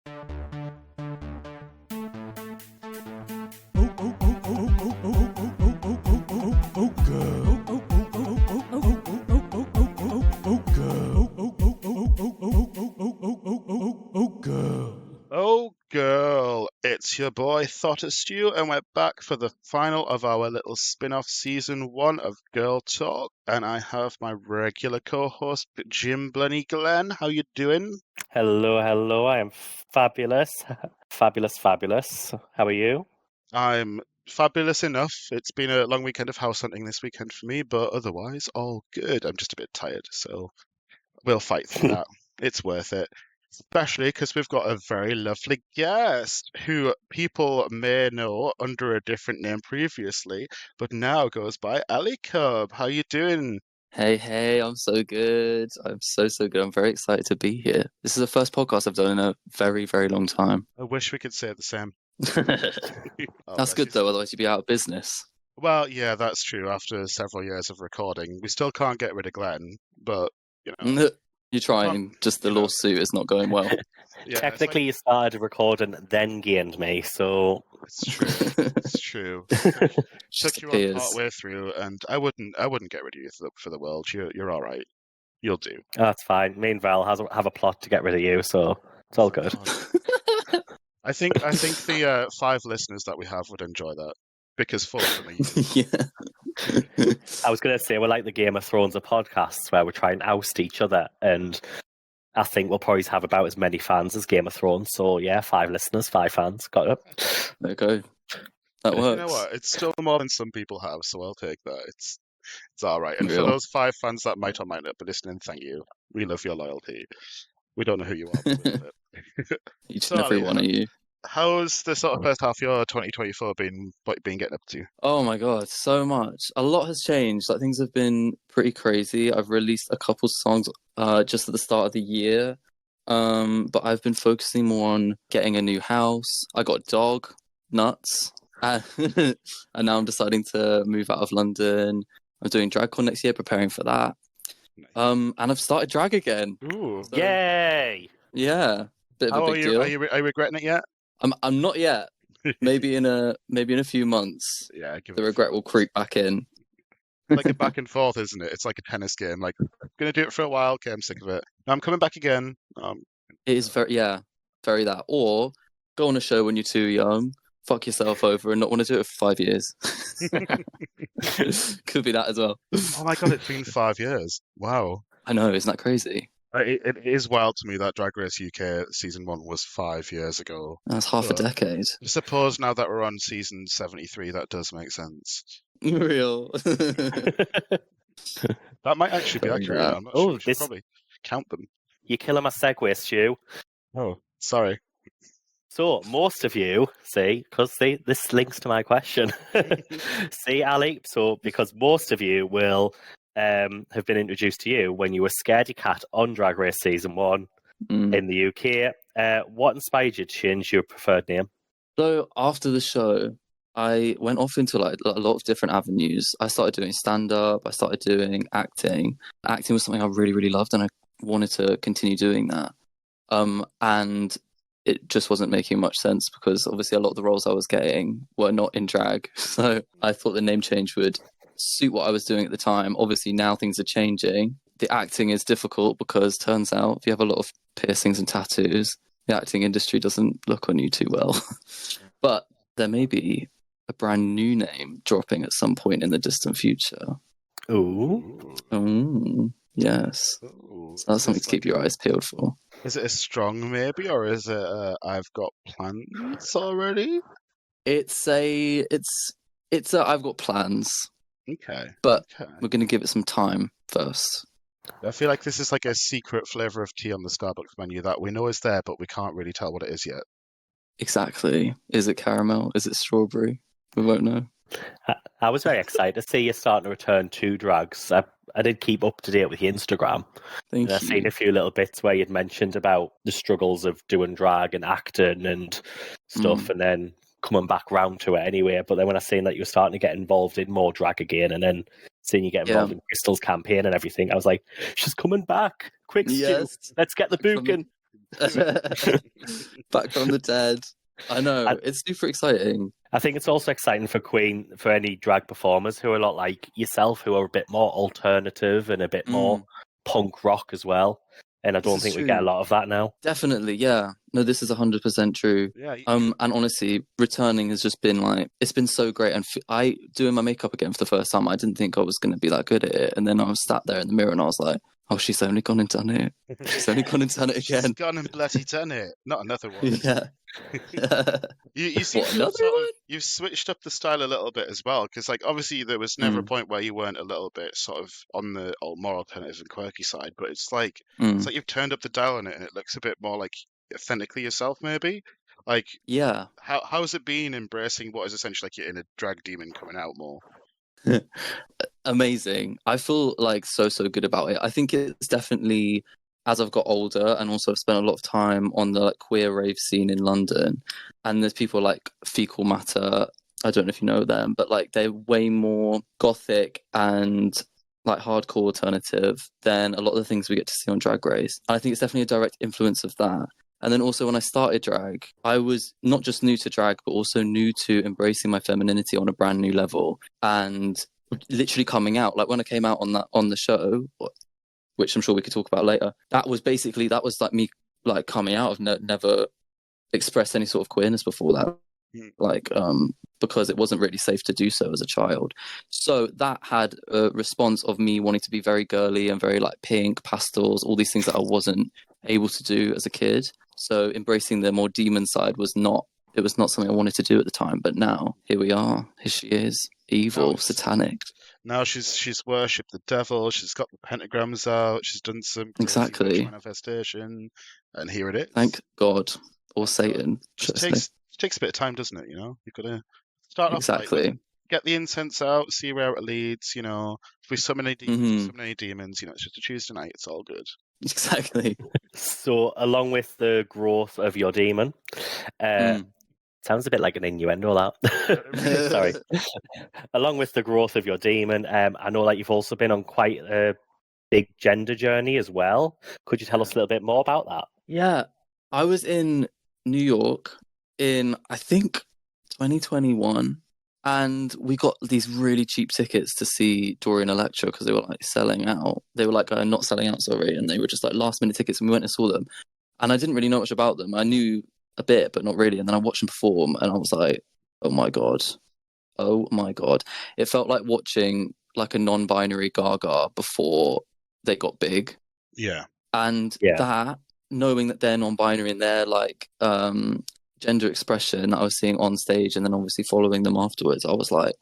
Oh, girl, it's your boy Cutest, and we're back for the final of our little spin-off season 1 of GURL Talk, and I have my regular co-host Jim Blenny Glenn. How you doing? Hello, I am fabulous. Fabulous. How are you? I'm fabulous enough. It's been a long weekend of house hunting this weekend for me, but otherwise all good. I'm just a bit tired, so we'll fight through that. It's worth it. Especially because we've got a very lovely guest who people may know under a different name previously, but now goes by Cubb. How you doing? Hey, I'm so good. I'm so good. I'm very excited to be here. This is the first podcast I've done in a very, very long time. I wish we could say the same. Oh, That's good though, otherwise you'd be out of business. Well, yeah, that's true. After several years of recording, we still can't get rid of Glenn, but, you know. You're trying, just the lawsuit is not going well. Yeah, Technically, you started recording, then gained me, so... It's true. Took you on partway through, and I wouldn't get rid of you for the world. You're all right. You'll do. Oh, that's fine. Me and Val have a plot to get rid of you, so it's all good. I think the 5 listeners that we have would enjoy that, because 4 of them are you. Yeah. I was going to say, we're like the Game of Thrones of podcasts, where we try and oust each other, and I think we'll probably have about as many fans as Game of Thrones. So yeah, 5 listeners, 5 fans. Got it. There you go. That works. You know what? It's still more than some people have, so I'll take that. It's all right. And for those 5 fans that might or might not be listening, thank you. We love your loyalty. We don't know who you are, but we love it. Each and every one of you. How's the sort of first half of your 2024 been getting up to? Oh my god, so much. A lot has changed. Like, things have been pretty crazy. I've released a couple songs just at the start of the year. But I've been focusing more on getting a new house. I got a dog, nuts. And now I'm deciding to move out of London. I'm doing DragCon next year, preparing for that. Nice. And I've started drag again. Ooh. So, yay! Yeah. Bit of a big deal. Are you regretting it yet? I'm not yet. Maybe in a few months. Yeah, the regret will creep back in. Like a back and forth, isn't it? It's like a tennis game. Like, I'm gonna do it for a while. Okay, I'm sick of it. Now I'm coming back again. It is very that. Or go on a show when you're too young, fuck yourself over, and not want to do it for 5 years. Could be that as well. Oh my god, it's been 5 years. Wow. I know, isn't that crazy? It is wild to me that Drag Race UK season 1 was 5 years ago. That's half a decade. I suppose now that we're on season 73, that does make sense. Real. That might actually be accurate. I'm not sure. We should probably count them. You're killing my segue, Stu. Oh, sorry. So, most of you, this links to my question. See, Ali, so because most of you will have been introduced to you when you were Scaredy Cat on Drag Race Season 1 in the UK. What inspired you to change your preferred name? So, after the show, I went off into like a lot of different avenues. I started doing stand-up, I started doing acting. Acting was something I really, really loved, and I wanted to continue doing that. And it just wasn't making much sense because obviously a lot of the roles I was getting were not in drag. So I thought the name change would suit what I was doing at the time. Obviously now things are changing. The acting is difficult because turns out if you have a lot of piercings and tattoos, the acting industry doesn't look on you too well. But there may be a brand new name dropping at some point in the distant future. Ooh. Yes. Ooh. So that's something to keep your eyes peeled for. Is it a strong maybe, or is it I've got plans already? It's a I've got plans. Okay. But we're going to give it some time first. I feel like this is like a secret flavour of tea on the Starbucks menu that we know is there, but we can't really tell what it is yet. Exactly. Is it caramel? Is it strawberry? We won't know. I was very excited to see you starting to return to drugs. I did keep up to date with your Instagram. Thank you. I've seen a few little bits where you'd mentioned about the struggles of doing drag and acting and stuff, and then coming back round to it anyway. But then when I seen that you were starting to get involved in more drag again, and then seeing you get involved in Crystal's campaign and everything, I was like, she's coming back. Quick, Stu. Let's get the book in. Back from the dead. I know, I- it's super exciting. I think it's also exciting for Queen, for any drag performers who are a lot like yourself, who are a bit more alternative and a bit more punk rock as well. And I This don't is think we get a true. lot of that now. Definitely, yeah. No, this is 100% true. Yeah, And honestly, returning has just been like, it's been so great. And I doing my makeup again for the first time, I didn't think I was going to be that good at it. And then I was sat there in the mirror and I was like, oh, she's only gone and done it. She's only gone and done it she's again. gone and bloody done it. Not another one. Yeah. You seem What, to have another sort of one? you've switched up the style a little bit as well, because like obviously there was never a point where you weren't a little bit sort of on the more alternative and quirky side, but it's like you've turned up the dial on it and it looks a bit more like authentically yourself maybe. Like Yeah. how's it been embracing what is essentially like your inner drag demon coming out more? Amazing. I feel like so good about it. I think it's definitely, as I've got older and also I've spent a lot of time on the like queer rave scene in London, and there's people like Fecal Matter. I don't know if you know them, but like they're way more gothic and like hardcore alternative than a lot of the things we get to see on Drag Race. And I think it's definitely a direct influence of that. And then also when I started drag, I was not just new to drag, but also new to embracing my femininity on a brand new level and literally coming out. Like when I came out on the show, which I'm sure we could talk about later, that was like me like coming out. I've never expressed any sort of queerness before that. Like because it wasn't really safe to do so as a child. So that had a response of me wanting to be very girly and very like pink, pastels, all these things that I wasn't able to do as a kid. So embracing the more demon side was not something I wanted to do at the time, but now here we are. Here she is, evil, satanic. Now she's worshipped the devil, she's got the pentagrams out, she's done some crazy Exactly. ritual manifestation, and here it is. Thank God. Or Satan. Just takes a bit of time, doesn't it? You know, you've got to start off lightly, get the incense out, see where it leads. You know, if we summon any demons, we summon any demons. You know, it's just a Tuesday night. It's all good. Exactly. So, along with the growth of your demon, sounds a bit like an innuendo, that. Sorry. Along with the growth of your demon, I know that you've also been on quite a big gender journey as well. Could you tell us a little bit more about that? Yeah. I was in New York in, I think, 2021. And we got these really cheap tickets to see Dorian Electra because they were like selling out. They were like not selling out, sorry. And they were just like last minute tickets. And we went and saw them. And I didn't really know much about them. I knew a bit, but not really. And then I watched them perform and I was like, oh my God. Oh my God. It felt like watching like a non-binary Gaga before they got big. Yeah. And that, knowing that they're non-binary and they're like gender expression that I was seeing on stage and then obviously following them afterwards, I was like,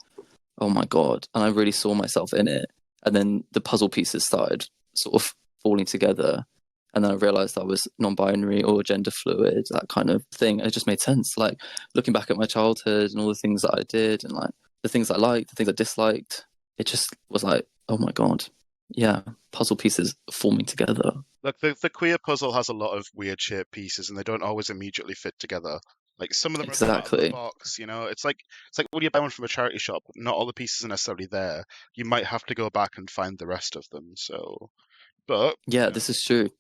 oh my God. And I really saw myself in it. And then the puzzle pieces started sort of falling together. And then I realized I was non-binary or gender fluid, that kind of thing. It just made sense. Like looking back at my childhood and all the things that I did and like the things I liked, the things I disliked, it just was like, oh my God. Yeah, puzzle pieces forming together. Look, the queer puzzle has a lot of weird shaped pieces, and they don't always immediately fit together. Like some of them are out of the box, you know. It's like when you buy one from a charity shop, not all the pieces are necessarily there. You might have to go back and find the rest of them. So, but yeah, this is true.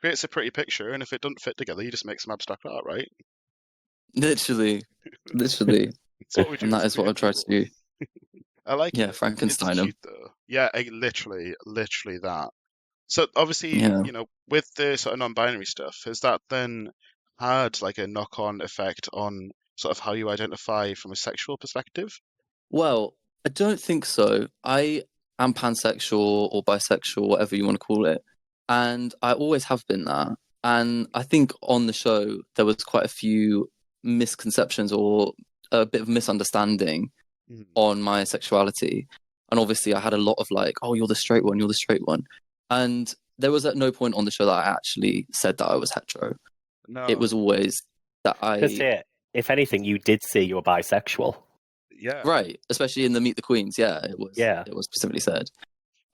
Creates a pretty picture, and if it doesn't fit together, you just make some abstract art, right? Literally. That's what we do, and that is what I try to do. I like it. Frankenstein them. Yeah, literally that. So obviously, you know, with the sort of non-binary stuff, has that then had like a knock-on effect on sort of how you identify from a sexual perspective? Well, I don't think so. I am pansexual or bisexual, whatever you want to call it. And I always have been that. And I think on the show, there was quite a few misconceptions or a bit of misunderstanding on my sexuality. And obviously I had a lot of like, oh, you're the straight one. And there was at no point on the show that I actually said that I was hetero. No. It was always that if anything, you did say you were bisexual. Yeah. Right. Especially in the Meet the Queens. Yeah, it was. Yeah. It was specifically said.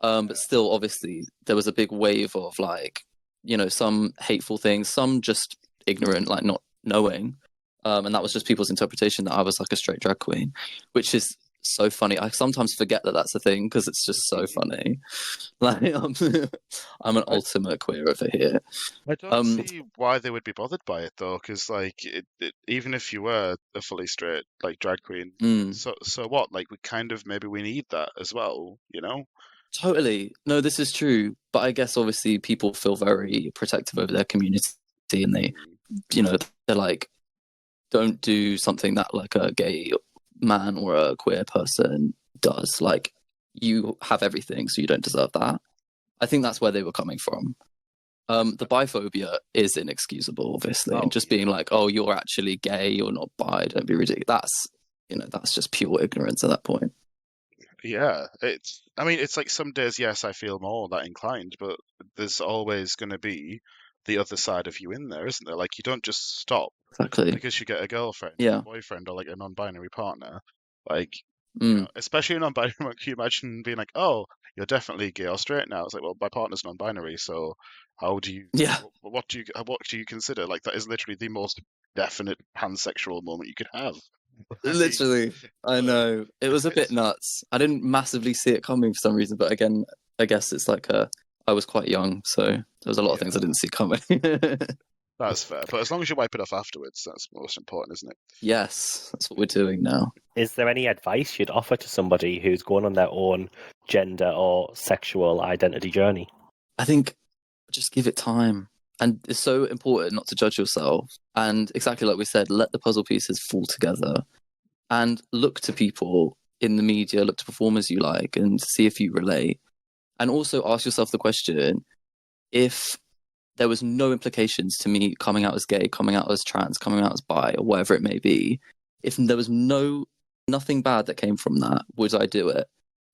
But still, obviously, there was a big wave of like, you know, some hateful things, some just ignorant, like not knowing. And that was just people's interpretation that I was like a straight drag queen, which is so funny. I sometimes forget that that's a thing because it's just so funny. Like I'm an ultimate queer over here. I don't see why they would be bothered by it though, because like even if you were a fully straight like drag queen, so what? Like maybe we need that as well, you know? Totally. No, this is true. But I guess obviously people feel very protective over their community, and they, they're like, don't do something that like a gay man or a queer person does. Like, you have everything, so you don't deserve that. I think that's where they were coming from. The biphobia is inexcusable, obviously, and just being like, "Oh, you're actually gay, you're not bi, don't be ridiculous." That's just pure ignorance at that point. Yeah, it's like some days, yes, I feel more that inclined, but there's always going to be the other side of you in there, isn't there? Like, you don't just stop Exactly. because you get a girlfriend, Yeah, a boyfriend, or like a non-binary partner. Like, mm. especially a non-binary, can you imagine being like, oh, you're definitely gay or straight now? It's like, well, my partner's non-binary, so how do you, Yeah, what do you consider? Like, that is literally the most definite pansexual moment you could have. Like, literally. I but know it was a bit it's nuts. I didn't massively see it coming for some reason, but again, I guess it's like I was quite young, so there was a lot of things I yeah. didn't see coming. That's fair, but as long as you wipe it off afterwards, that's most important, isn't it? Yes, that's what we're doing now. Is there any advice you'd offer to somebody who's going on their own gender or sexual identity journey? I think just give it time. And it's so important not to judge yourself. And exactly like we said, let the puzzle pieces fall together and look to people in the media, look to performers you like and see if you relate. And also ask yourself the question, if there was no implications to me coming out as gay, coming out as trans, coming out as bi, or whatever it may be, if there was nothing bad that came from that, would I do it?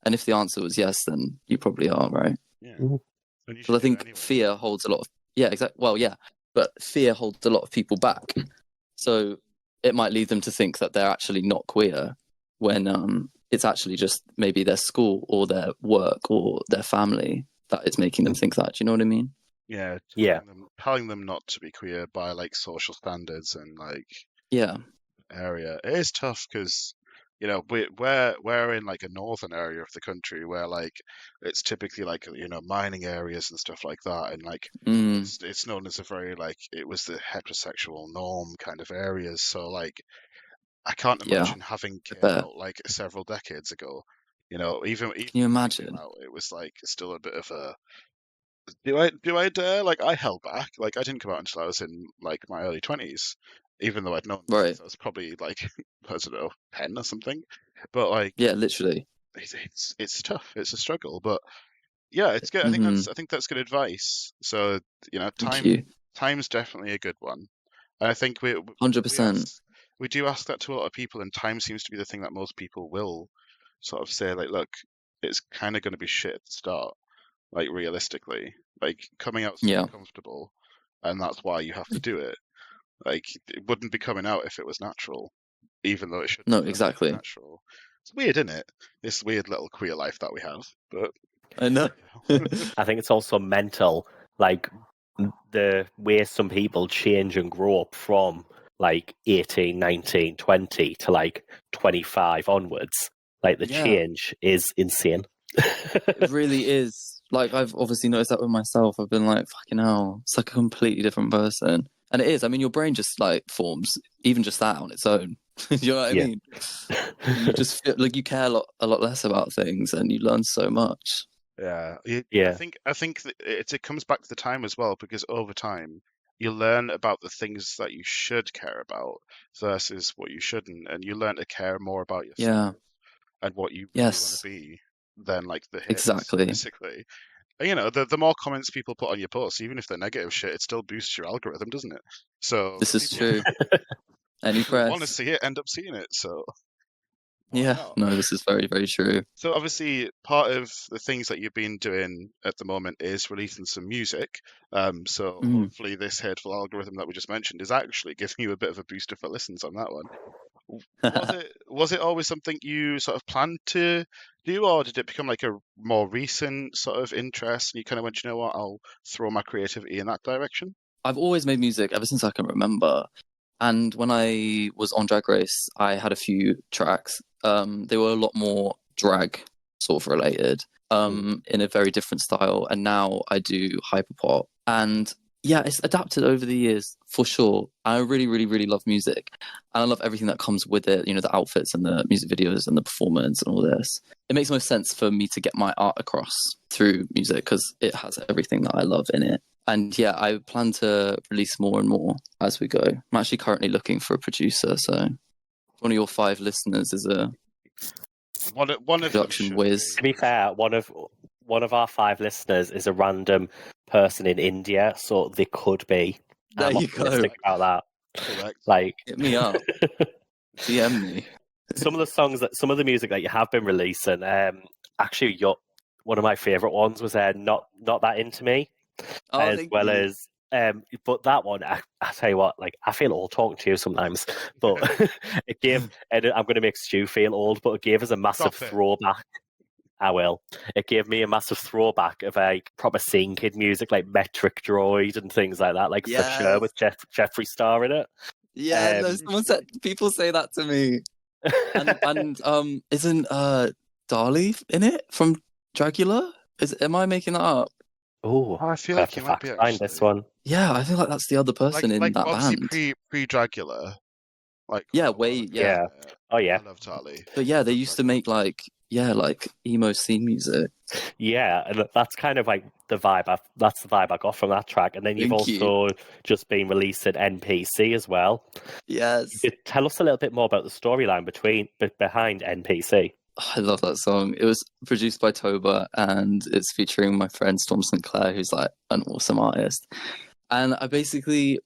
And if the answer was yes, then you probably are, right? Yeah. Mhm. And you Because should I do it think anyway. fear holds a lot of well, yeah, but fear holds a lot of people back. So it might lead them to think that they're actually not queer when it's actually just maybe their school or their work or their family that is making them think that. Do you know what I mean? Yeah, Yeah. telling them not to be queer by like social standards and like Yeah, area. It is tough because we're in like a northern area of the country where like it's typically like mining areas and stuff like that, and like it's known as a very like it was the heterosexual norm kind of areas. So like I can't yeah, imagine having I came bet. out like several decades ago. Even Can you when I came imagine? out, it was like still a bit of a do I dare? Like I held back. Like I didn't come out until I was in like my early 20s, even though I'd known Right. since I was probably like I don't know 10 or something. But like Yeah, literally. it's tough. It's a struggle, but yeah, it's good. Mm-hmm. I think that's good advice. So Thank you. time's definitely a good one. And I think we 100%. do ask that to a lot of people, and time seems to be the thing that most people will sort of say like, look, it's kind of going to be shit at the start, like realistically, like coming out's Yeah. uncomfortable, and that's why you have to do it. Like it wouldn't be coming out if it was natural, even though it should be No, perfectly exactly. natural. It's weird, isn't it? This weird little queer life that we have, but I know. I think it's also mental, like the way some people change and grow up from like 18, 19, 20 to like 25 onwards. Like the Yeah, change is insane. it really is. Like, I've obviously noticed that with myself. I've been like, fucking hell, it's like a completely different person. And it is. I mean, your brain just like forms, even just that on its own. You know what I Yeah. mean? You just feel like you care a lot less about things and you learn so much. yeah, Yeah. I think that it comes back to the time as well, because over time you learn about the things that you should care about versus what you shouldn't, and you learn to care more about yourself Yeah. and what you really want to Yes, be than like the hits, exactly. basically. And, the more comments people put on your posts, even if they're negative shit, it still boosts your algorithm, doesn't it? So This is people true. Any who want to press. see it end up seeing it. So why Yeah, not? no, this is very, very true. So obviously, part of the things that you've been doing at the moment is releasing some music. So Mm. hopefully, this hateful algorithm that we just mentioned is actually giving you a bit of a booster for listens on that one. Was it always something you sort of planned to do, or did it become like a more recent sort of interest, and you kind of went, you know what, I'll throw my creativity in that direction? I've always made music ever since I can remember. And when I was on Drag Race, I had a few tracks. They were a lot more drag sort of related, in a very different style. And now I do hyperpop. And yeah, it's adapted over the years for sure. I really, really, really love music. And I love everything that comes with it, the outfits and the music videos and the performance and all this. It makes most sense for me to get my art across through music because it has everything that I love in it. And yeah, I plan to release more and more as we go. I'm actually currently looking for a producer, so if one of your 5 listeners is a one of them production should whiz. To be fair, one of our 5 listeners is a random person in India, so they could be. There I'm you go. optimistic about that. Correct. Like, Hit me up. DM me. some of the music that you have been releasing, actually, one of my favourite ones was "Not That Into Me," Oh, as thank well you. as but that one, I tell you what, like I feel old talking to you sometimes, but it gave, and I'm going to make Stu feel old, but it gave us a massive Stop it. throwback. I will. It gave me a massive throwback of like proper scene kid music, like Metric Droid and things like that, like For Sure Yes. with Jeffree Star in it. Yeah, no, people say that to me. And isn't Dali in it from Dracula? Am I making that up? Oh, I feel I like have to you might be fact find this actually. one. Yeah, I feel like that's the other person in Like that obviously band. pre Dracula. Like Yeah, quite a while way, ago. yeah. Oh yeah. I love Tali. But yeah, they used to make like emo scene music. Yeah, and that's kind of like the vibe. That's the vibe I got from that track. And then you've Thank you. also just been released at NPC as well. Yes. Tell us a little bit more about the storyline behind NPC. I love that song. It was produced by Toba and it's featuring my friend Storm Sinclair, who's like an awesome artist. And I basically,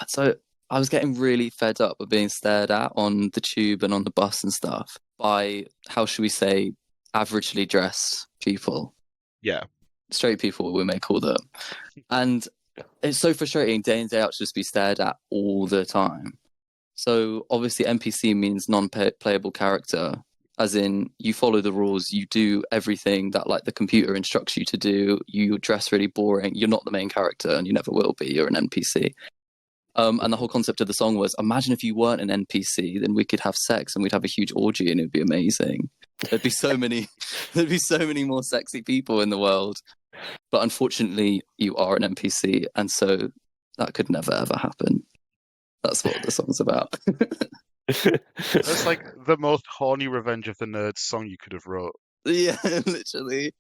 so I was getting really fed up with being stared at on the tube and on the bus and stuff by, how should we say, averagely dressed people. Yeah. Straight people, we may call them. And it's so frustrating day in, day out to just be stared at all the time. So obviously NPC means non-playable character, as in you follow the rules, you do everything that like the computer instructs you to do, you dress really boring, you're not the main character and you never will be, you're an NPC. And the whole concept of the song was, imagine if you weren't an NPC, then we could have sex and we'd have a huge orgy and it'd be amazing. There'd be so many more sexy people in the world. But unfortunately, you are an NPC, and so that could never ever happen. That's what the song's about. That's like the most horny Revenge of the Nerds song you could have wrote. Yeah, literally.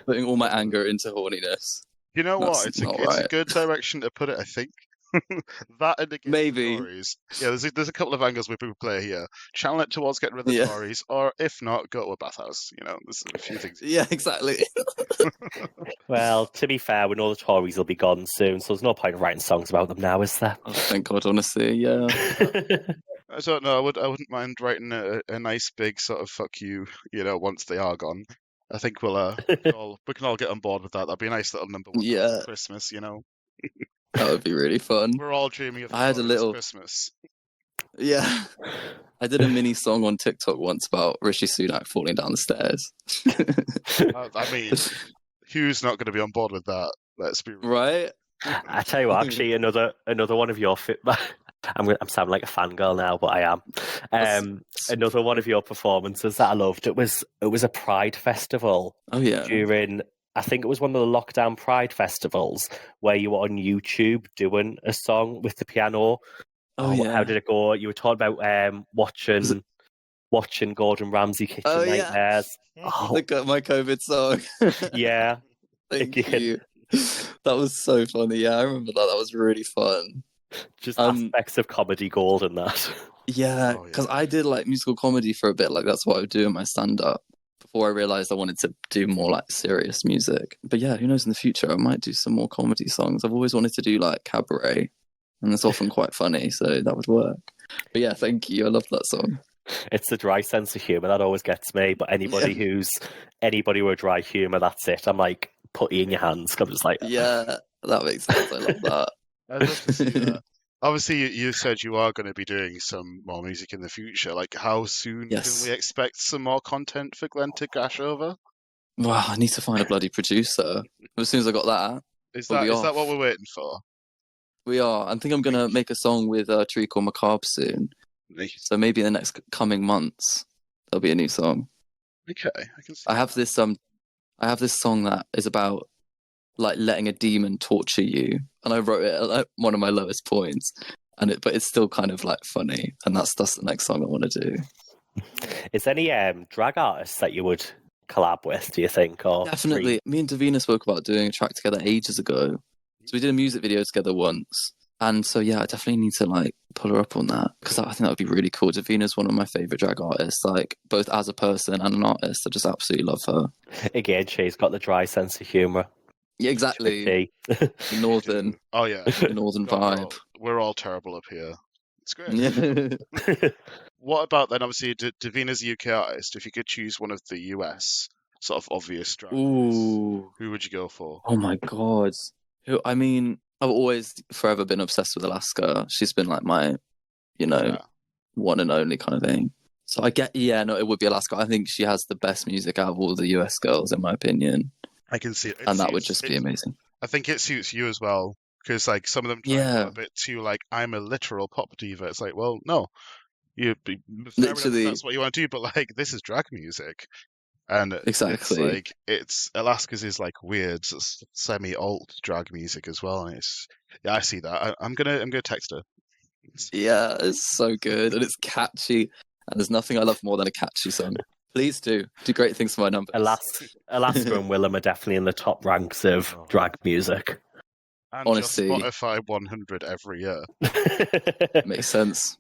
Putting all my anger into horniness. You know what? That's It's not a right. good direction to put it, I think. That and against Maybe. the Tories. Yeah, there's a couple of angles we could play here. Channel it towards getting rid of the Yeah. Tories, or if not, go to a bathhouse. There's a few things. Yeah, exactly. Well, to be fair, we know the Tories will be gone soon, so there's no point of writing songs about them now, is there? Oh, thank God, honestly, yeah. I don't know. I wouldn't mind writing a nice big sort of fuck you. Once they are gone. I think we can all get on board with that. That'd be a nice little number 1 Yeah. for Christmas. That would be really fun. We're all dreaming of a I had a glorious little- Christmas. Yeah. I did a mini song on TikTok once about Rishi Sunak falling down the stairs. I mean, Hugh's not going to be on board with that. Let's be real. Right? I tell you what, actually, another one of your I'm sounding like a fangirl now, but I am. Another one of your performances that I loved. It was a Pride festival. Oh, yeah. During, I think it was one of the lockdown Pride festivals where you were on YouTube doing a song with the piano. Oh, yeah. How did it go? You were talking about watching Gordon Ramsay Kitchen Oh, yeah. Nightmares. Oh, Look at my COVID song. yeah. Thank Again. you. That was so funny. Yeah, I remember that. That was really fun. Just aspects of comedy gold in that. Yeah, Oh, because yeah. I did like musical comedy for a bit. Like that's what I would do in my stand-up before I realized I wanted to do more like serious music. But yeah, who knows in the future I might do some more comedy songs. I've always wanted to do like cabaret, and it's often quite funny, so that would work. But yeah, thank you. I love that song. It's the dry sense of humour that always gets me. But anybody with dry humour, that's it. I'm like, put it in your hands. I'm just like, Yeah, that makes sense. I love that. I'd love to see that. Obviously, you said you are going to be doing some more music in the future. Like, how soon Yes. can we expect some more content for Glenn to gash over? Wow, I need to find a bloody producer. As soon as I got that, Is We'll that be is that off. what we're waiting for? we are. I think I'm gonna make a song with Treacle Macabre soon. So maybe in the next coming months there'll be a new song. Okay, I can see. I have this song that is about like letting a demon torture you, and I wrote it at like, one of my lowest points, but it's still kind of like funny, and that's the next song I want to do. Is there any drag artists that you would collab with, do you think? Or Definitely. Me and Davina spoke about doing a track together ages ago. So we did a music video together once. And so, yeah, I definitely need to like pull her up on that because I think that would be really cool. Davina's one of my favourite drag artists, like both as a person and an artist. I just absolutely love her. Again, she's got the dry sense of humour. Yeah, exactly. The northern. Oh yeah, the northern vibe. We're all terrible up here. It's great. Yeah. What about then? Obviously, Davina's a UK artist. If you could choose one of the US sort of obvious drag artists, Ooh. who would you go for? Oh my god. I mean, I've always forever been obsessed with Alaska. She's been like my, one and only kind of thing. So it would be Alaska. I think she has the best music out of all the US girls, in my opinion. I can see it. And that would just be amazing. I think it suits you as well because like some of them try to go a bit too like I'm a literal pop diva. It's like, well, no, literally that's what you want to do, but like this is drag music, and exactly it's Alaska's is like weird semi-alt drag music as well. And I see that. I'm gonna text her. Yeah, it's so good and it's catchy, and there's nothing I love more than a catchy song. Please do great things for my numbers. Alaska and Willem are definitely in the top ranks of drag music. And honestly, just Spotify 100 every year. Makes sense.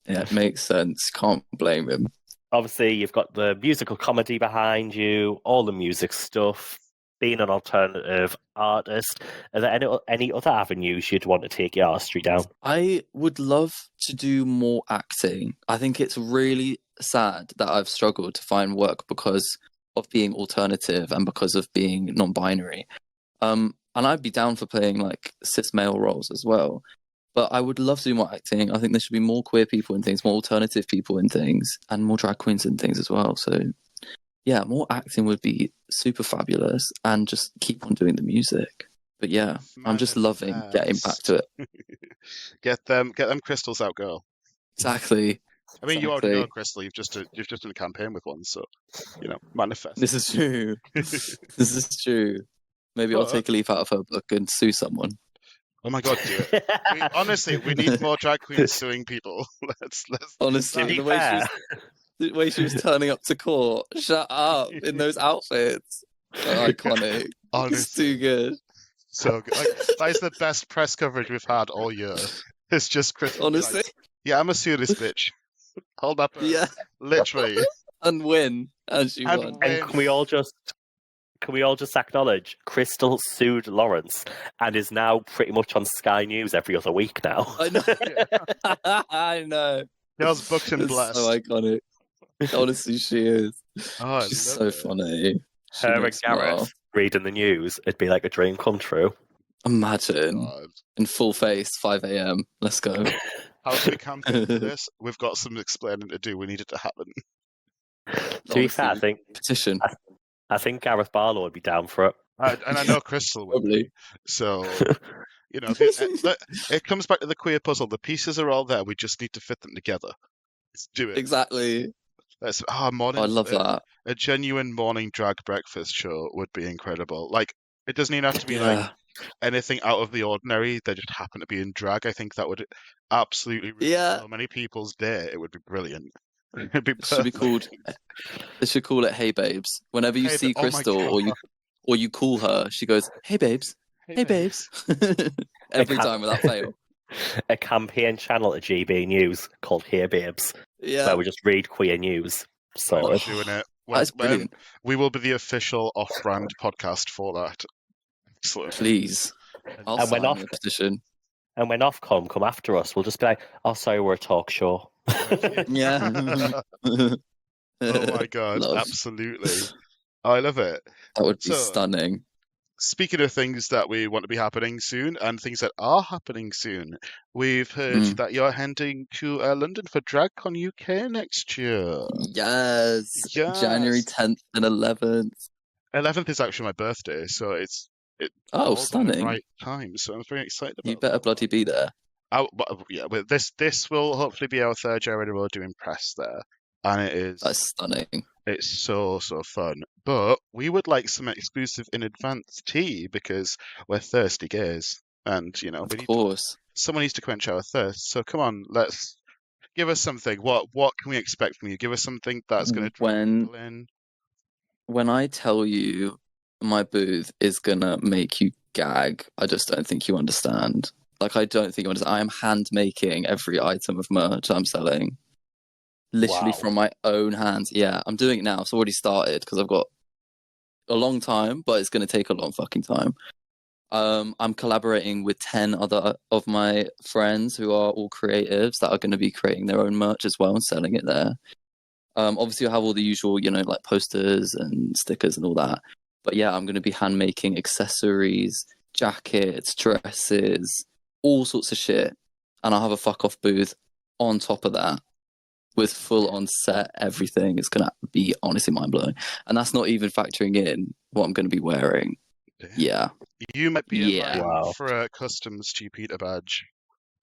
Yeah, it makes sense. Can't blame him. Obviously, you've got the musical comedy behind you, all the music stuff, being an alternative artist. Are there any other avenues you'd want to take your artistry down? I would love to do more acting. I think it's really sad that I've struggled to find work because of being alternative and because of being non-binary. And I'd be down for playing like cis male roles as well. But I would love to do more acting. I think there should be more queer people in things, more alternative people in things, and more drag queens in things as well. So, yeah, more acting would be super fabulous, and just keep on doing the music. But yeah, I'm just loving getting back to it. Get them crystals out, girl. Exactly. I mean, you already know Crystal. You've just done a campaign with one, so manifest. This is true. This is true. Maybe I'll take a leaf out of her book and sue someone. Oh my god, do it. Honestly, we need more drag queens suing people. Let's honestly, the way she was turning up to court, shut up, in those outfits. So iconic. Honestly. It's too good. So good. Like, that is the best press coverage we've had all year. It's just Crystal. Honestly. Like, yeah, I'm a sue this bitch. Hold up. Yeah. Literally. And win. And she won. And can we all just acknowledge Crystal sued Lawrence and is now pretty much on Sky News every other week now? I know. I know. Girls booked and blessed. So iconic. Honestly, she is. Oh, she's so funny. Her and Gareth reading the news, it'd be like a dream come true. Imagine. In full face, 5 a.m. Let's go. How can we campaign for this? We've got some explaining to do. We need it to happen. To be fair, I think petition. I think Gareth Barlow would be down for it. And I know Crystal would be. So, it comes back to the queer puzzle. The pieces are all there. We just need to fit them together. Let's do it. Exactly. Morning. I love that. A genuine morning drag breakfast show would be incredible. Like, it doesn't even have to be like anything out of the ordinary. They just happen to be in drag. I think that would absolutely ruin so many people's day. It would be brilliant. It'd be it should be called. They should call it "Hey Babes." Whenever you see Crystal or you call her, she goes, "Hey Babes, hey babes." Every time without fail. A campaign channel at GB News called Hey Babes, where we just read queer news. So doing it. That's brilliant. We will be the official off-brand podcast for that. Excellent. Please. I'll sign the petition. And when Ofcom come after us, we'll just be like, "Oh, sorry, we're a talk show." Yeah. Oh my god! Absolutely. I love it. That would be stunning. Speaking of things that we want to be happening soon and things that are happening soon, we've heard that you're heading to London for DragCon UK next year. Yes. January 10th and 11th. 11th is actually my birthday, so it's stunning. the right time. So I'm very excited about You better bloody be there. Yeah, but this will hopefully be our third year in a row doing press there, and That's stunning. it's so fun. But we would like some exclusive in advance tea because we're thirsty gays, and we Of need course. someone needs to quench our thirst. So come on, let's give us something. What can we expect from you? Give us something that's going to draw When people in. when I tell you my booth is gonna make you gag, I just don't think you understand. Like, I don't think you understand. I am hand making every item of merch I'm selling. Literally Wow. from my own hands. Yeah, I'm doing it now. It's already started because I've got a long time, but it's going to take a long fucking time. I'm collaborating with 10 other of my friends who are all creatives that are going to be creating their own merch as well and selling it there. Obviously, I have all the usual, like posters and stickers and all that. But yeah, I'm going to be hand making accessories, jackets, dresses, all sorts of shit. And I'll have a fuck off booth on top of that with full on set everything. It's going to be honestly mind blowing. And that's not even factoring in what I'm going to be wearing. Damn. Yeah. You might be in Yeah. line Wow. for a custom Stu Peter badge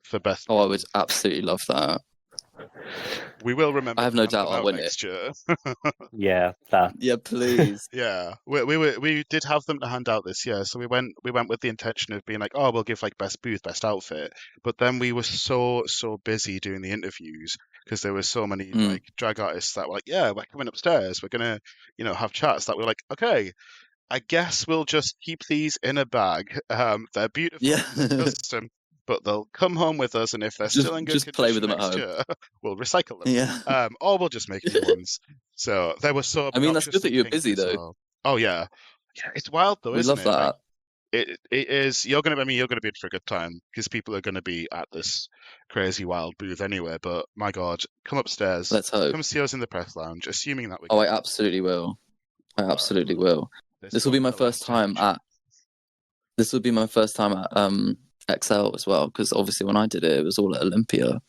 for best. Oh, I would absolutely love that. We will remember. I have to no hand doubt them I'll out win it. next year. Yeah, that. Yeah, please. Yeah, we did have them to hand out this year, so we went with the intention of being like, oh, we'll give like best booth, best outfit, but then we were so busy doing the interviews because there were so many Mm. like drag artists that were like, yeah, we're coming upstairs, we're gonna have chats, that we're like, okay, I guess we'll just keep these in a bag. They're beautiful, Yeah. they're custom, but they'll come home with us, and if they're still in good just play with condition them at next home. year, we'll recycle them. Yeah. Or we'll just make new ones. So they were so I mean, that's good obnoxiously that you're pink busy as though. well. Oh yeah, yeah. It's wild though, We isn't love it? Like that. it is. You're gonna. I mean, you're gonna be in for a good time because people are gonna be at this crazy wild booth anyway. But my God, come upstairs. Let's hope. Come see us in the press lounge. Assuming that we. Oh, Get I absolutely will. I Alright, absolutely well, will. This will be my won't go first time untouched. at. This will be my first time at XL as well, because obviously when I did it, it was all at Olympia.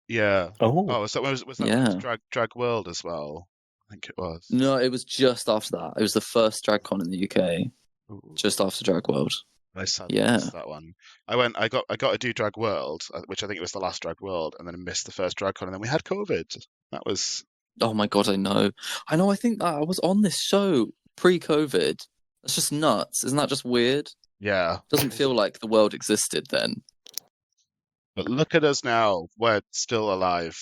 Yeah. Oh, Oh, was that when it Yeah. was Drag World as well? I think it was. No, it was just after that. It was the first DragCon in the UK, Ooh. just after Drag World. I sadly Yeah. missed that one. I got to do Drag World, which I think it was the last Drag World, and then I missed the first DragCon, and then we had COVID. That was Oh my God, I know. I think that I was on this show pre-COVID. That's just nuts. Isn't that just weird? yeah. Doesn't feel like the world existed then. But look at us now. We're still alive.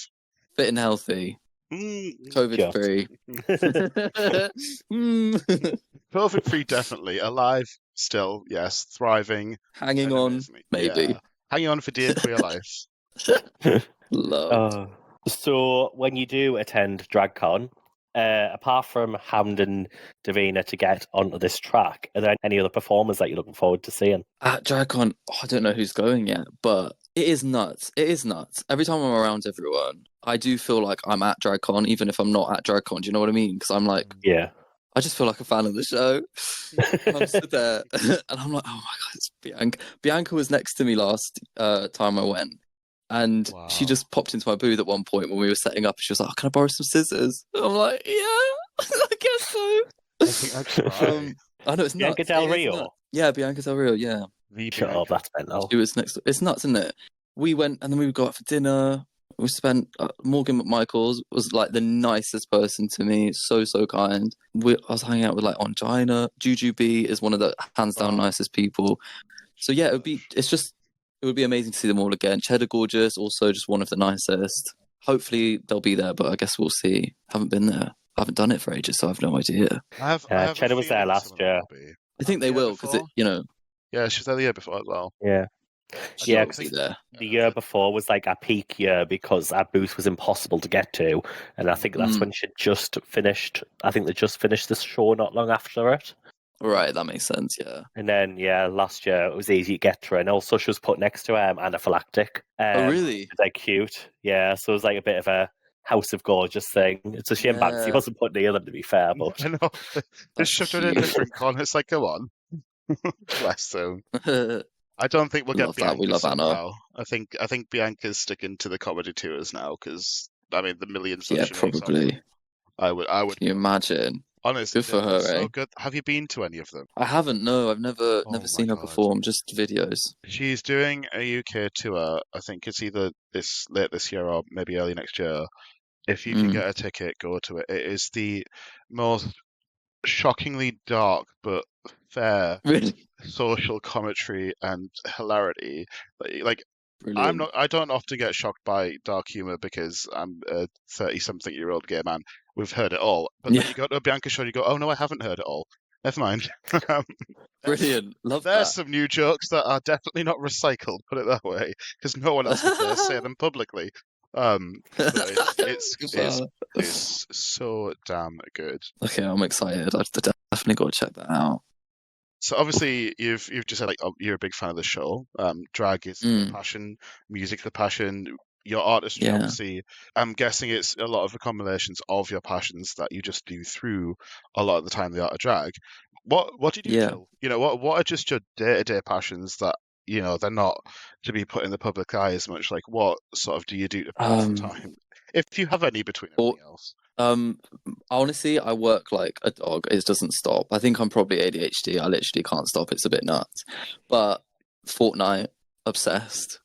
Fit and healthy. Mm, COVID free. COVID-free, definitely. Alive, still, yes. Thriving. Hanging and on, amazing. maybe. Yeah. Hanging on for dear queer life. Love. So when you do attend DragCon, apart from Hamd and Davina to get onto this track, are there any other performers that you're looking forward to seeing? At DragCon, I don't know who's going yet, but it is nuts. It is nuts. Every time I'm around everyone, I do feel like I'm at DragCon, even if I'm not at DragCon. Do you know what I mean? Because I'm like, Yeah. I just feel like a fan of the show. And I'm stood there, and I'm like, oh my God, it's Bianca. Bianca was next to me last time I went. And she Wow. just popped into my booth at one point when we were setting up. She was like, oh, can I borrow some scissors? And I'm like, yeah, I guess so. I think I'd try. I know it's Bianca nuts. Del It is Rio? nuts. Yeah, Bianca Del Rio, yeah. Shut up, that's mental. She was next. It's nuts, isn't it? We went and then we got out for dinner. We spent. Morgan McMichaels was like the nicest person to me. So kind. I was hanging out with like Angina. Juju B is one of the hands down nicest people. So yeah, it would be amazing to see them all again. Cheddar Gorgeous, also just one of the nicest. Hopefully they'll be there, but I guess we'll see. Haven't been there. I haven't done it for ages, so I have no idea. I have a Cheddar was there feeling last some of them year. will be. I think they The year will because before? Yeah, she was there the year before as well. Yeah. she'll Yeah, be there. the year before was like a peak year because our booth was impossible to get to, and I think that's when she just finished. I think they just finished this show not long after it. Right, that makes sense. Yeah. And then last year it was easy to get to her, and also she was put next to anaphylactic. Oh really? It's like cute, yeah. So it was like a bit of a House of Gorgeous thing. It's a shame Banksy Yeah. wasn't put near them, to be fair, but I know. Just shoved her in a different corner. It's like, go on. Bless them. I don't think we'll get Love that. Bianca We love Anna. somehow. I think Bianca's sticking to the comedy tours now because I mean the millions that Yeah, she makes. probably. I would. Can you imagine? Honestly, Good for they're her, so eh? good. Have you been to any of them? I haven't. No, I've never Oh my seen her God. perform. Just videos. She's doing a UK tour. I think it's either late this year or maybe early next year. If you can Mm. get a ticket, go to it. It is the most shockingly dark but fair Really social commentary and hilarity. Like brilliant. I don't often get shocked by dark humor because I'm a 30-something-year-old gay man. We've heard it all. But then Yeah, you go to a Bianca show and you go, oh no, I haven't heard it all. Never mind. brilliant. Love There's that. some new jokes that are definitely not recycled, put it that way, because no one else would dare say them publicly. But Good for her. it's so damn good. Okay, I'm excited. I've definitely got to check that out. So obviously you've just said like you're a big fan of the show. Drag is your Mm. passion, music the passion. Your artistry, Yeah. obviously, I'm guessing it's a lot of accumulations of your passions that you just do through a lot of the time the art of drag. What do you do, Yeah. Jill? What are just your day-to-day passions that they're not to be put in the public eye as much? Like what sort of do you do to pass the time, if you have any between Or everything else? honestly, I work like a dog. It doesn't stop. I think I'm probably ADHD. I literally can't stop. It's a bit nuts. But Fortnite, obsessed.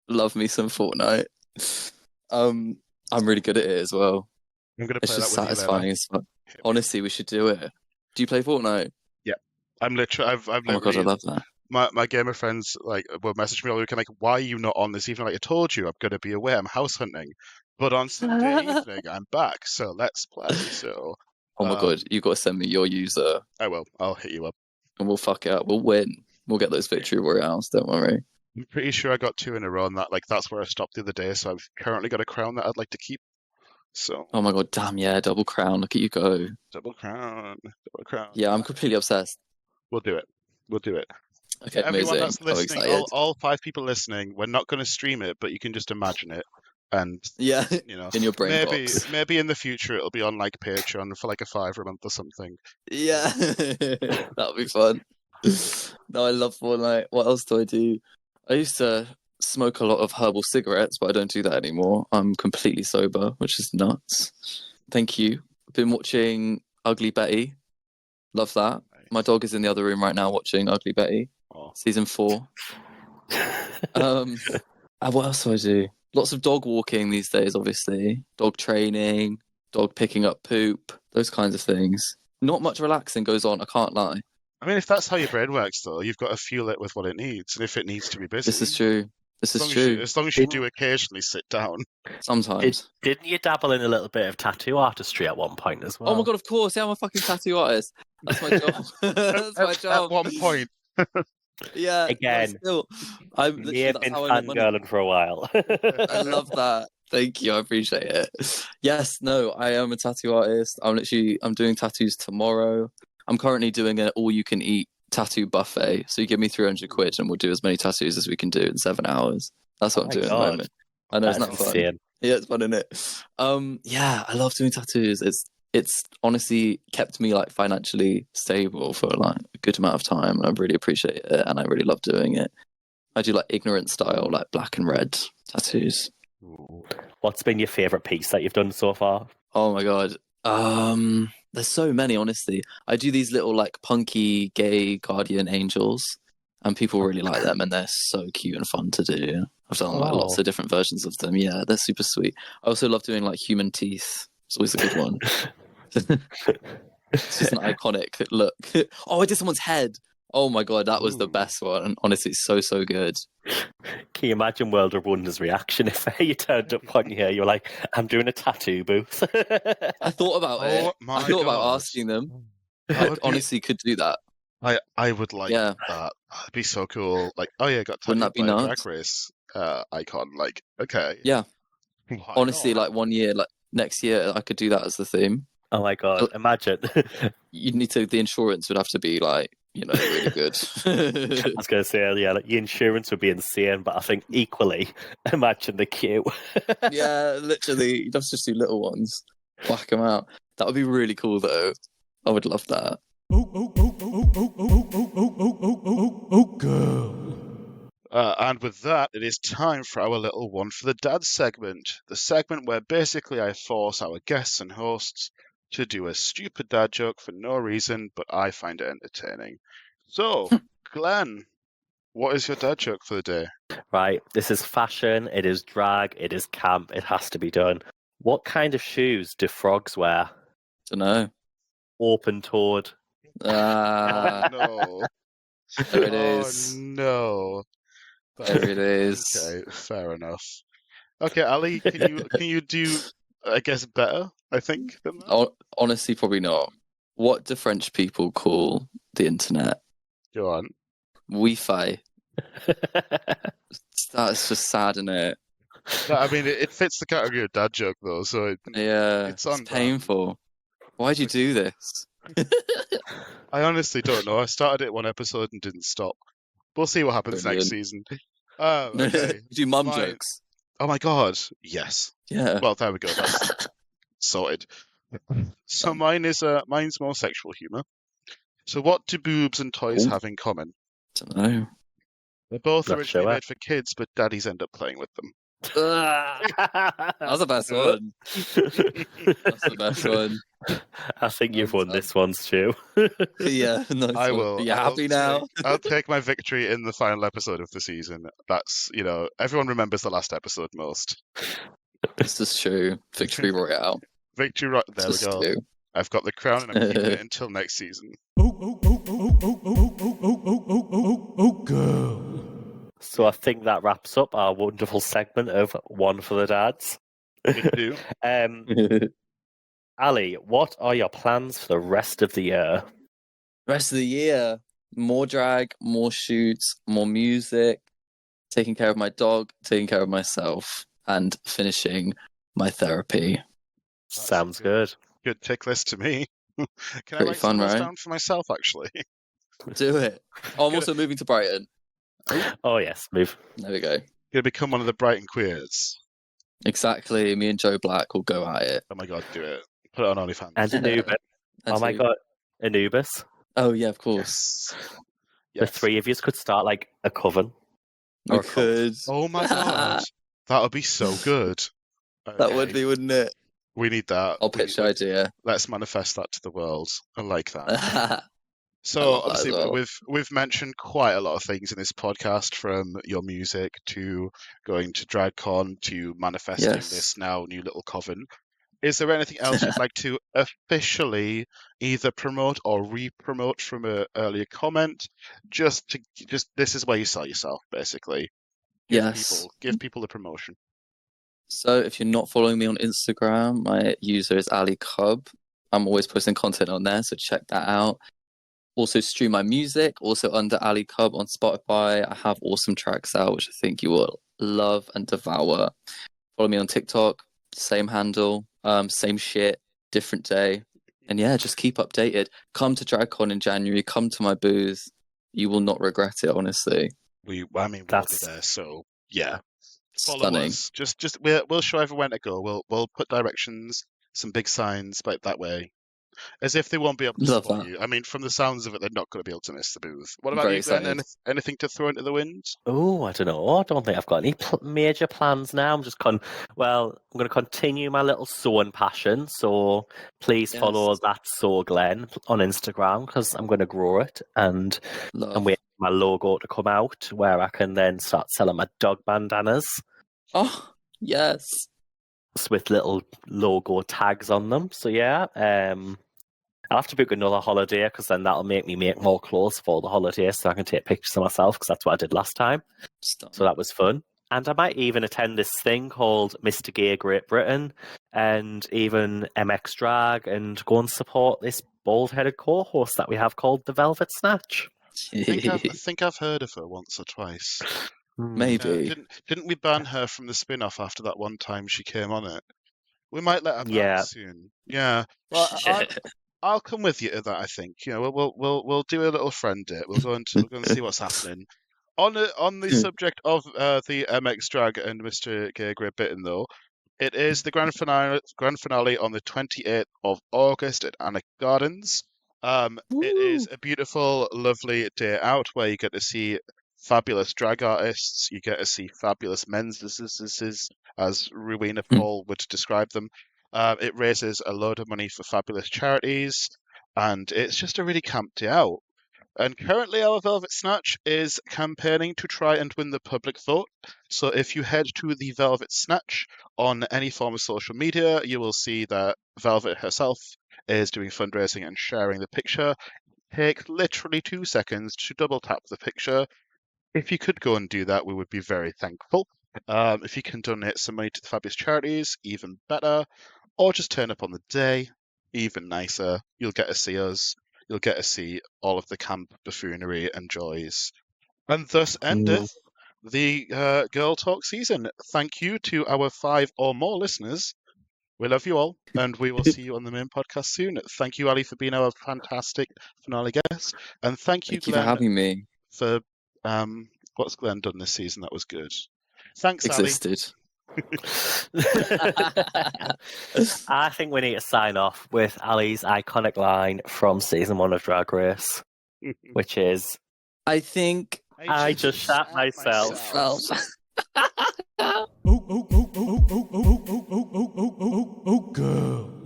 Love me some Fortnite. I'm really good at it as well. I'm gonna It's play that just with you later. satisfying as fuck. Hit me. Honestly, we should do it. Do you play Fortnite? Yeah, I'm literally. I've Oh my god, I literally. love that. My gamer friends will message me all weekend like, why are you not on this evening? Like I told you, I'm gonna be away. I'm house hunting, but on Sunday evening I'm back, so let's play. So Oh my god, you got to send me your user, I will. I'll hit you up. and we'll fuck it up. We'll win. We'll get those victory royales. Don't worry. I'm pretty sure I got 2 in a row, and that's where I stopped the other day. So I've currently got a crown that I'd like to keep. So Oh my god, damn yeah, double crown. Look at you go. double crown, double crown. Yeah, I'm completely obsessed. We'll do it. We'll do it. Okay, Everyone amazing. that's I'm listening, excited. all 5 people listening, we're not going to stream it, but you can just imagine it. And Yeah, in your brain maybe box. maybe in the future it'll be on like Patreon for like a $5 a month or something. Yeah, that'll be fun. No, I love Fortnite. What else do I do? I used to smoke a lot of herbal cigarettes, but I don't do that anymore. I'm completely sober, which is nuts. Thank you. Been watching Ugly Betty. Love that. My dog is in the other room right now watching Ugly Betty, Oh. season 4. And what else do I do? Lots of dog walking these days, obviously. Dog training, dog picking up poop, those kinds of things. Not much relaxing goes on, I can't lie. I mean, if that's how your brain works, though, you've got to fuel it with what it needs, and if it needs to be busy, This is true. This is as true. long as you do occasionally sit down. Sometimes. Didn't you dabble in a little bit of tattoo artistry at one point as well? Oh my god, of course. Yeah, I'm a fucking tattoo artist. That's my job. That's my job. At one point, Yeah. Again, Still, I'm you literally, have that's been how I make money. fangirling for a while. I love that. Thank you. I appreciate it. Yes, no, I am a tattoo artist. I'm doing tattoos tomorrow. I'm currently doing an all-you-can-eat tattoo buffet. So you give me 300 quid and we'll do as many tattoos as we can do in 7 hours. That's what I'm doing at the moment. I know, it's not fun. insane. Yeah, it's fun, isn't it? Yeah, I love doing tattoos. It's honestly kept me like financially stable for like a good amount of time. I really appreciate it and I really love doing it. I do like ignorant style, like black and red tattoos. What's been your favourite piece that you've done so far? Oh my god. There's so many, honestly. I do these little like punky gay guardian angels, and people really like them, and they're so cute and fun to do. I've done like lots of different versions of them. Yeah, they're super sweet. I also love doing like human teeth. It's always a good one. It's just an iconic look. Oh, I did someone's head. Oh my god, that was the best one. And honestly, it's so good. Can you imagine World of Wonder's reaction if you turned up one year, you were like, I'm doing a tattoo booth? I thought about it. Oh my I thought about God. asking them. That I would be- honestly could do that. I would like Yeah. that. That'd be so cool. Like, oh yeah, got Wouldn't tattooed that be by a nuts? Drag Race icon. Like, okay. Yeah. Why Honestly, not? like 1 year, like next year, I could do that as the theme. Oh my god, imagine. You'd need to, the insurance would have to be like, really good. I was going to say, yeah, like, the insurance would be insane, but I think equally, imagine the queue. Yeah, literally, you'd have to just do little ones. Whack them out. That would be really cool, though. I would love that. And with that, it is time for our little one for the dad segment. The segment where basically I force our guests and hosts to do a stupid dad joke for no reason, but I find it entertaining. So, Glenn, what is your dad joke for the day? Right, this is fashion, it is drag, it is camp, it has to be done. What kind of shoes do frogs wear? Don't know. Open-toed. Ah, No. there it Oh is. no. There it is. Okay, fair enough. Okay, Ali, can you do, I guess, better, I think, than that? Honestly, probably not. What do French people call the internet? Go on. Wi-Fi. That's just sad, isn't it? No, I mean, it fits the category of dad joke, though, so Yeah, it's it's on brand. painful. Why'd you do this? I honestly don't know. I started it one episode and didn't stop. We'll see what happens next Brilliant. season. Okay. Do mum Mine. jokes? Oh my god, yes. Yeah. Well, there we go. That's sorted. So mine's more sexual humor. So what do boobs and toys Ooh. have in common? Don't know. They're both Not originally sure. made for kids, but daddies end up playing with them. That was the best one. That's the best one. I think you've won Well this one, Stu. Yeah, nice I one. will. Are you happy now? I'll take my victory in the final episode of the season. That's, everyone remembers the last episode most. This is true. Victory Royale. Victory, right there we Just go. do. I've got the crown and I'm keeping it until next season. So I think that wraps up our wonderful segment of One for the Dads. Good do. Ali, what are your plans for the rest of the year? Rest of the year, more drag, more shoots, more music, taking care of my dog, taking care of myself, and finishing my therapy. Sounds good. good. Good tick list to me. Can I Pretty write fun, some of those right? down for myself, actually? Do it. Oh, I'm also moving to Brighton. Oh yes, move. There we go. Gonna become one of the Brighton queers. Exactly. Me and Joe Black will go at it. Oh my god, do it. Put it on OnlyFans. And Anubis. Oh my god, Anubis. Oh yeah, of course. Yes. The three of you could start like a coven. We Or a cult. could. Oh my god. That would be so good. That would be, wouldn't it? We need that. I'll pitch the idea. Let's manifest that to the world. I like that. I So love that obviously as well. we've mentioned quite a lot of things in this podcast, from your music to going to DragCon to manifesting Yes. this now new little coven. Is there anything else you'd like to officially either promote or re-promote from an earlier comment? Just this is where you sell yourself, basically. Give people the promotion. So if you're not following me on Instagram, my user is Ali Cubb. I'm always posting content on there, so check that out. Also stream my music, also under Ali Cubb on Spotify. I have awesome tracks out, which I think you will love and devour. Follow me on TikTok, same handle, same shit, different day. And yeah, just keep updated. Come to DragCon in January, come to my booth. You will not regret it, honestly. We'll be there, so yeah. Follow Stunning. us. Just we'll show everyone where to go. We'll put directions, some big signs like that way, as if they won't be able to Love spot that. you. I mean, from the sounds of it, they're not going to be able to miss the booth. What about Very you, Glenn? excited. Anything to throw into the wind? Oh, I don't know. I don't think I've got any major plans now. I'm just I'm going to continue my little sewing passion. So please follow that Sew Glenn on Instagram, because I'm going to grow it, and I'm waiting for my logo to come out where I can then start selling my dog bandanas. Oh, yes. With little logo tags on them. So yeah, I'll have to book another holiday, because then that'll make me make more clothes for the holiday, so I can take pictures of myself, because that's what I did last time. So that was fun. And I might even attend this thing called Mr. Gay Great Britain, and even MX Drag, and go and support this bald-headed co-host that we have called the Velvet Snatch. I think I've heard of her once or twice. Maybe. Didn't we ban her from the spin-off after that one time she came on it? We might let her back soon. Yeah. Well, I'll come with you to that. I think we'll do a little friend date. We'll go and see what's happening. On the subject of the MX Drag and Mr. Gay Great Britain, though, it is the grand finale on the 28th of August at Annick Gardens. It is a beautiful, lovely day out where you get to see fabulous drag artists. You get to see fabulous men's as Rowena Paul would describe them. It raises a load of money for fabulous charities, and it's just a really camp day out. And currently, our Velvet Snatch is campaigning to try and win the public vote. So if you head to the Velvet Snatch on any form of social media, you will see that Velvet herself is doing fundraising and sharing the picture. Take literally 2 seconds to double tap the picture. If you could go and do that, we would be very thankful. If you can donate some money to the fabulous charities, even better. Or just turn up on the day, even nicer. You'll get to see us. You'll get to see all of the camp buffoonery and joys. And thus endeth the GURL Talk season. Thank you to our 5 or more listeners. We love you all, and we will see you on the main podcast soon. Thank you, Ali, for being our fantastic finale guest. And thank you, Thank you for Glenn, having me. for what's Glenn done this season that was good. Thanks, Ali. Existed. I think we need to sign off with Ali's iconic line from season 1 of Drag Race, which is, I think I just shat myself. Oh, girl.